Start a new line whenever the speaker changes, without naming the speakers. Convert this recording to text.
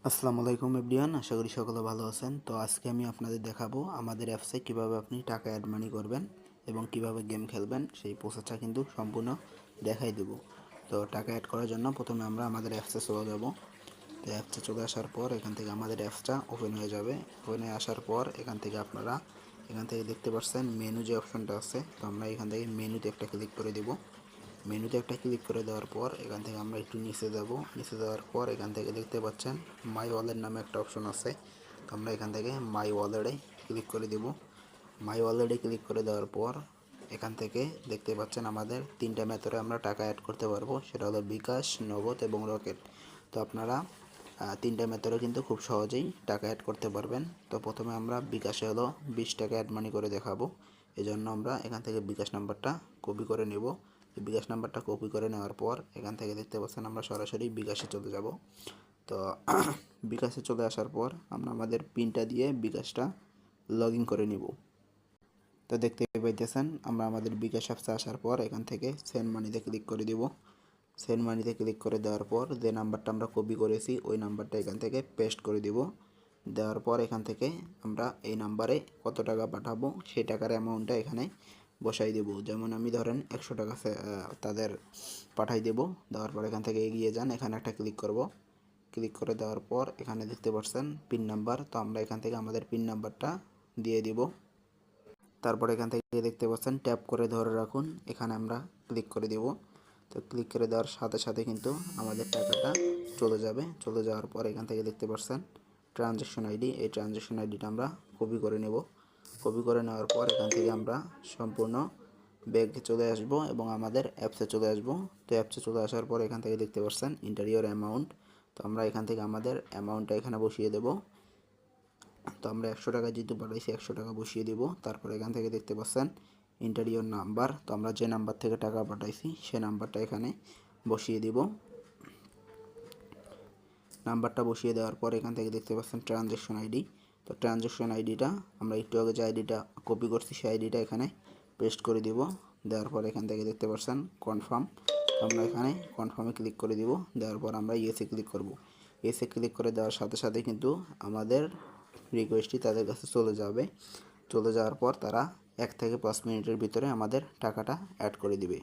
আসসালামু আলাইকুম এভরিওয়ান, আশা করি সকলে ভালো আছেন। তো আজকে আমি আপনাদের দেখাবো আমাদের অ্যাপসে কিভাবে আপনি টাকা অ্যাড মানি করবেন এবং কিভাবে গেম খেলবেন, সেই প্রসেসটা কিন্তু সম্পূর্ণ দেখাই দেব। তো টাকা অ্যাড করার জন্য প্রথমে আমরা আমাদের অ্যাপসে চলে যাব। তো অ্যাপসে চলে আসার পর এখান থেকে আমাদের অ্যাপসটা ওপেন হয়ে যাবে। ওপেন হয়ে আসার পর এখান থেকে আপনারা দেখতে পাচ্ছেন মেনু যে অপশনটা আছে, তো আমরা এখান থেকে মেনুতে একটা ক্লিক করে দেব। মেনুতে একটা ক্লিক করে দেওয়ার পর এখান থেকে আমরা একটু নিচে যাব। নিচে যাওয়ার পর এখান থেকে দেখতে পাচ্ছেন মাই ওয়ালেট নামে একটা অপশন আছে, তো আমরা এখান থেকে মাই ওয়ালেটে ক্লিক করে দেব। মাই ওয়ালেটে ক্লিক করে দেওয়ার পর এখান থেকে দেখতে পাচ্ছেন আমাদের তিনটা মেথডে আমরা টাকা অ্যাড করতে পারবো, সেটা হলো বিকাশ, নগদ এবং রকেট। তো আপনারা তিনটা মেথডে কিন্তু খুব সহজেই টাকা অ্যাড করতে পারবেন। তো প্রথমে আমরা বিকাশে হলো 20 টাকা অ্যাড মানি করে দেখাবো। এজন্য আমরা এখান থেকে বিকাশ নাম্বারটা কপি করে নেব। বিকাশ নাম্বারটা কপি করে নেওয়ার পর এখান থেকে দেখতে পাচ্ছেন আমরা সরাসরি বিকাশে চলে যাব। তো বিকাশে চলে আসার পর আমরা আমাদের পিনটা দিয়ে বিকাশটা লগ ইন করে নিব। তো দেখতে পাইতেছেন আমরা আমাদের বিকাশ অ্যাপসে আসার পর এখান থেকে সেন্ড মানিতে ক্লিক করে দিব। সেন্ড মানিতে ক্লিক করে দেওয়ার পর যে নাম্বারটা আমরা কপি করেছি ওই নাম্বারটা এখান থেকে পেস্ট করে দিব। দেওয়ার পর এখান থেকে আমরা এই নাম্বারে কত টাকা পাঠাবো সেই টাকার অ্যামাউন্টটা এখানে বসাই দেব। যেমন আমি ধরেন 100 টাকা তাদের পাঠাই দেব। দেওয়ার পর এখান থেকে এগিয়ে যান, এখানে একটা ক্লিক করব। ক্লিক করে দেওয়ার পর এখানে দেখতে পাচ্ছেন পিন নাম্বার, তো আমরা এখান থেকে আমাদের পিন নাম্বারটা দিয়ে দিব। তারপর এখান থেকে দেখতে পাচ্ছেন ট্যাপ করে ধরে রাখুন, এখানে আমরা ক্লিক করে দেব। তো ক্লিক করে দেওয়ার সাথে সাথে কিন্তু আমাদের টাকাটা চলে যাবে। চলে যাওয়ার পর এখান থেকে দেখতে পাচ্ছেন ট্রানজ্যাকশন আইডি, এই ট্রানজ্যাকশন আইডিটা আমরা কপি করে নেব। কপি করে নেওয়ার পর এখান থেকে আমরা সম্পূর্ণ ব্যাগে চলে আসব এবং আমাদের অ্যাপসে চলে আসব। তো অ্যাপসে চলে আসার পর এখান থেকে দেখতে পাচ্ছেন ইন্টারিয়র অ্যামাউন্ট, তো আমরা এখান থেকে আমাদের অ্যামাউন্টটা এখানে বসিয়ে দেব। তো আমরা 100 টাকা যেহেতু পাঠাইছি 100 টাকা বসিয়ে দিব। তারপর এখান থেকে দেখতে পাচ্ছেন ইন্টারিয়র নাম্বার, তো আমরা যে নাম্বার থেকে টাকা পাঠাইছি সে নাম্বারটা এখানে বসিয়ে দিব। নাম্বারটা বসিয়ে দেওয়ার পর এখান থেকে দেখতে পাচ্ছেন ট্রানজ্যাকশন আইডি, তো ট্রানজ্যাকশন আইডিটা আমরা একটু আগে যে আইডিটা কপি করছি সেই আইডিটা এখানে পেস্ট করে দিব। দেওয়ার পর এখান থেকে দেখতে পাচ্ছেন কনফার্ম, আমরা এখানে কনফার্মে ক্লিক করে দিব। দেওয়ার পর আমরা ইয়েসে ক্লিক করব। ইয়েসে ক্লিক করে দেওয়ার সাথে সাথে কিন্তু আমাদের রিকোয়েস্টটি তাদের কাছে চলে যাবে। চলে যাওয়ার পর তারা 1 থেকে 5 মিনিটের ভিতরে আমাদের টাকাটা অ্যাড করে দিবে।